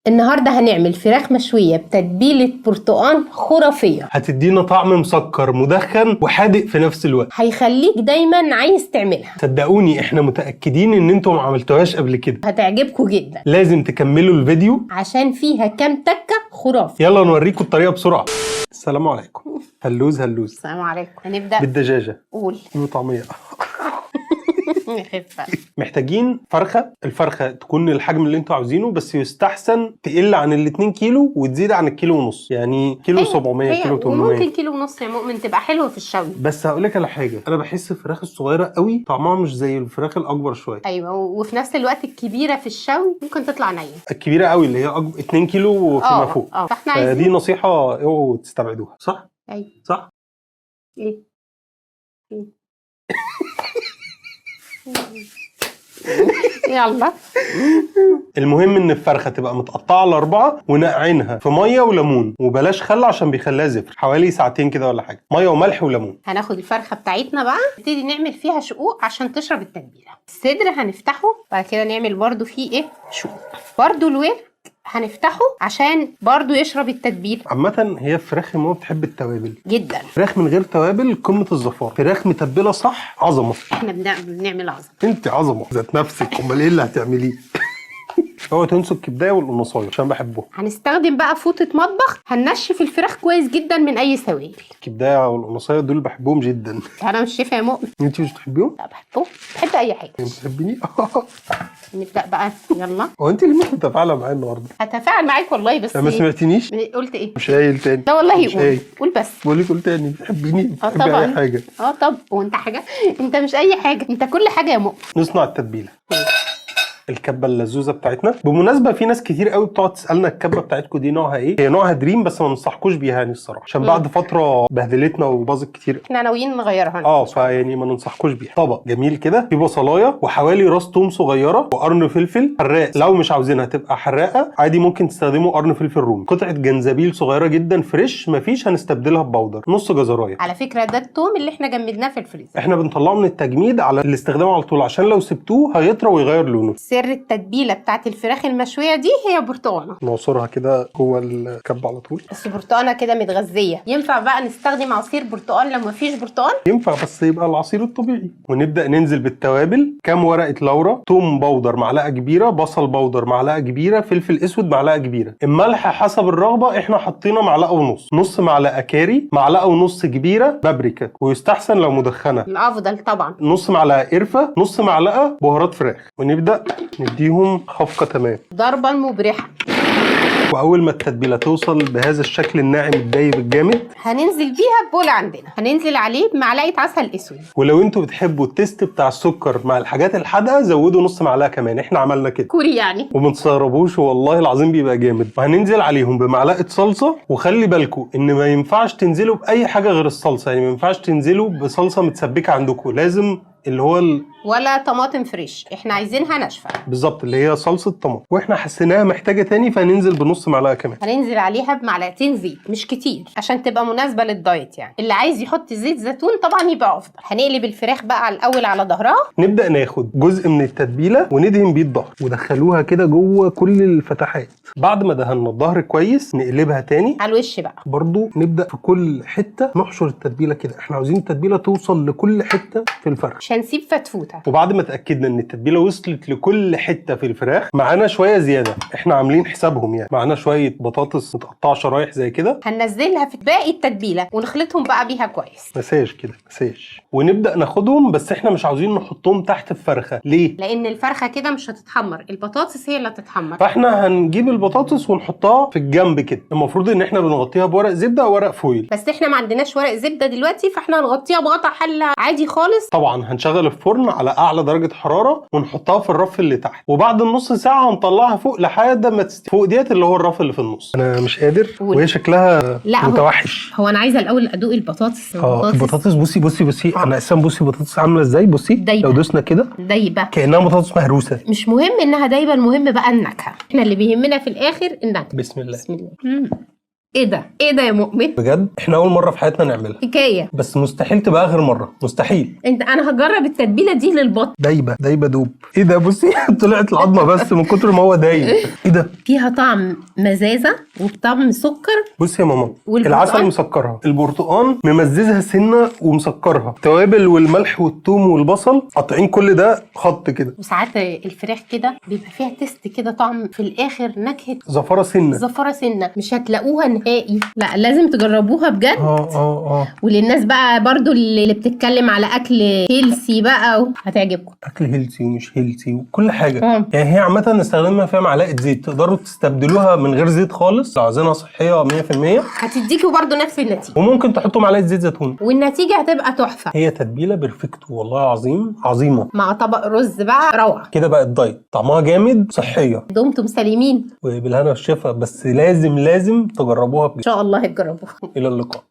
النهارده هنعمل فراخ مشويه بتتبيله برتقان خرافيه، هتدينا طعم مسكر مدخن وحادق في نفس الوقت، هيخليك دايما عايز تعملها. صدقوني احنا متاكدين ان انتم ما عملتوهاش قبل كده، هتعجبكم جدا. لازم تكملوا الفيديو عشان فيها كام تكه خرافي. يلا نوريكم الطريقه بسرعه. السلام عليكم. هلوز السلام عليكم. هنبدا بالدجاجه. قول. وطعميه. محتاجين فرخه، الفرخه تكون الحجم اللي انتوا عاوزينه، بس يستحسن تقل عن ال2 كيلو وتزيد عن الكيلو ونص، يعني كيلو 700 كيلو 800. وممكن كيلو ونص يا مؤمن تبقى حلوه في الشوي. بس هقول لك على حاجه، انا بحس الفراخ الصغيره قوي طعمها مش زي الفراخ الاكبر شويه. ايوه، وفي نفس الوقت الكبيره في الشوي ممكن تطلع نيه. الكبيره قوي اللي هي 2 كيلو وفيما فوق. فاحنا عايزين دي نصيحه اوعوا تستبعدوها. صح؟ ايوه صح. ايه يلا. المهم ان الفرخه تبقى متقطعه على 4 ونقعينها في ميه وليمون، وبلاش خل عشان بيخليها زفر، حوالي ساعتين كده ولا حاجه، ميه وملح وليمون. هناخد الفرخه بتاعتنا بقى نبتدي نعمل فيها شقوق عشان تشرب التتبيله. الصدر هنفتحه، بعد كده نعمل برده فيه ايه شقوق. برده الورك هنفتحه عشان برضو يشرب التتبيل. عامة هي فراخ ماما بتحب التوابل جدا. فراخ من غير توابل قمة الزفار، فراخ متبلة صح عظمة. احنا بنعمل عظمة. انت عظمة ذات نفسك، امال ايه اللي هتعمليه؟ هو تنسوا الكبدايه والقنصايه عشان بحبهم. هنستخدم بقى فوطه مطبخ، هننشف الفراخ كويس جدا من اي سوائل. الكبدايه والقنصايه دول بحبهم جدا. انا مش شايفه يا مؤمن. انت مش بتحبيهم؟ لا بحبهم، بحب اي حاجه. انت بتحبيني؟ نبدا بقى يلا. هو انت اللي مش متفاعله معايا النهارده؟ هتفاعل معاك والله، بس ما سمعتنيش. قلت ايه؟ مش قايل تاني. لا والله قول بس. بقول لك قول تاني. بتحبيني؟ بتحبي طبعا اي حاجه. طب وانت حاجه؟ انت مش اي حاجه، انت كل حاجه يا مؤمن. نصنع التتبيله. الكبه اللزوزه بتاعتنا. بالمناسبه في ناس كتير قوي بتقعد تسالنا الكبه بتاعتكم دي نوعها ايه؟ هي نوعها دريم، بس ما ننصحكوش بيها يعني الصراحه، عشان بعد فتره بهدلتنا وباظت كتير. احنا ناويين نغيرها. فيعني ما ننصحكوش بيها. طبق جميل كده فيه بصلايه وحوالي راس توم صغيره وقرن فلفل حراق، لو مش عاوزينها تبقى حراقه عادي ممكن تستخدموا قرن فلفل رومي. قطعه جنزبيل صغيره جدا فريش، مفيش هنستبدلها ببودر. نص جزرايه. على فكره ده التوم اللي احنا جمدناه في الفريزر، احنا بنطلعه من التجميد على الاستخدام على طول، عشان لو سبتوه هيطرى ويغير لونه. سر التتبيله بتاعت الفراخ المشويه دي هي برتقانه. نعصرها كده جوه الكبه على طول. بس برتقانه كده متغذيه. ينفع بقى نستخدم عصير برتقال لو مفيش برتقال؟ ينفع، بس يبقى العصير الطبيعي. ونبدا ننزل بالتوابل. كام ورقه لورا، توم بودر معلقه كبيره، بصل بودر معلقه كبيره، فلفل اسود معلقه كبيره. الملح حسب الرغبه، احنا حطينا معلقه ونص، نص معلقه كاري، معلقه ونص كبيره بابريكا ويستحسن لو مدخنه، الافضل طبعا. نص معلقه قرفه، نص معلقه بهارات فراخ. ونبدا نديهم خفقه تمام، ضربا مبرحه. واول ما التتبيله توصل بهذا الشكل الناعم الدايب الجامد، هننزل بيها ببول عندنا، هننزل عليه بمعلقه عسل اسود. ولو انتوا بتحبوا التيست بتاع السكر مع الحاجات الحادقه زودوا نص معلقه كمان، احنا عملنا كده كوري يعني. وما تستغربوش والله العظيم بيبقى جامد. وهننزل عليهم بمعلقه صلصه، وخلي بالكم ان ما ينفعش تنزلوا باي حاجه غير الصلصه، يعني ما ينفعش تنزلوا بصلصه متسبكه عندكم، لازم اللي هو ولا طماطم فريش، احنا عايزينها ناشفه بالظبط، اللي هي صلصه طماطم. واحنا حسيناها محتاجه تاني فهننزل بنص معلقه كمان. هننزل عليها بمعلقتين زيت، مش كتير عشان تبقى مناسبه للدايت يعني. اللي عايز يحط زيت زيتون طبعا يبقى افضل. هنقلب الفراخ بقى على الاول على ظهرها. نبدا ناخد جزء من التتبيله وندهن بيه الظهر، ودخلوها كده جوه كل الفتحات. بعد ما دهنا الظهر كويس نقلبها تاني على الوش بقى. برضو نبدا في كل حته نحشر التتبيله كده، احنا عاوزين التتبيله توصل لكل حته في الفرخ، مش هنسيب فتفوته. وبعد ما اتاكدنا ان التتبيله وصلت لكل حته في الفراخ، معانا شويه زياده احنا عاملين حسابهم، يعني معانا شويه بطاطس متقطعه شرايح زي كده، هننزلها في باقي التتبيله ونخلطهم بقى بيها كويس. مساج كده مساج. ونبدا ناخدهم، بس احنا مش عاوزين نحطهم تحت الفرخه. ليه؟ لان الفرخه كده مش هتتحمر، البطاطس هي اللي هتتحمر. فاحنا هنجيب البطاطس ونحطها في الجنب كده. المفروض ان احنا بنغطيها بورق زبده او ورق فويل، بس احنا ما عندناش ورق زبده دلوقتي، فاحنا هنغطيها بغطا حله عادي خالص. طبعا هنشغل الفرن على اعلى درجه حراره ونحطها في الرف اللي تحت، وبعد النص ساعه هنطلعها فوق لحد ما تستوي. فوق ديت اللي هو الرف اللي في النص. انا مش قادر وهي شكلها متوحش. هو انا عايزه الاول ادوق البطاطس. البطاطس بصي انا اساسا بصي البطاطس عامله ازاي. بصي دايبة. لو دوسنا كده دايبه كانها بطاطس مهروسه. مش مهم انها دايبه، المهم بقى النكهه. احنا اللي بيهمنا في الاخر النكهه. بسم الله. بسم الله. ايه ده ايه ده يا مؤمن؟ بجد احنا اول مره في حياتنا نعملها، حكايه. بس مستحيل تبقى اخر مره، مستحيل. انا هجرب التتبيله دي للبط. دايبه دوب. ايه ده؟ بصي طلعت العظمه بس من كتر ما هو دايب. ايه ده؟ فيها طعم مزازه وطعم سكر. بصي يا ماما، والبرتقال؟ العسل مسكرها، البرتقان ممززها سنه ومسكرها، التوابل والملح والثوم والبصل قاطعين كل ده خط كده. وساعات الفراخ كده بيبقى فيها تيست كده، طعم في الاخر، نكهه زفره سنه. زفره سنه، مش هتلاقوها نهائي. لا لازم تجربوها بجد. وللناس بقى برضو اللي بتتكلم على اكل هيلسي بقى هتعجبكم. اكل هيلسي ومش هيلسي وكل حاجه. اه. يعني هي عامه نستخدمها فيها معلقه زيت، تقدروا تستبدلوها من غير زيت خالص لو عايزينها صحيه 100%، هتديكوا برضو نفس النتيجه، وممكن تحطوا معلقه زيت زيتون والنتيجه هتبقى تحفه. هي تتبيله بيرفكت والله العظيم، عظيمه. مع طبق رز بقى روعه. كده بقى الدايت طعمها جامد، صحيه، دمتم سليمين وبالهنا والشفا. بس لازم تجربوها ان شاء الله هتجربوها. الى اللقاء.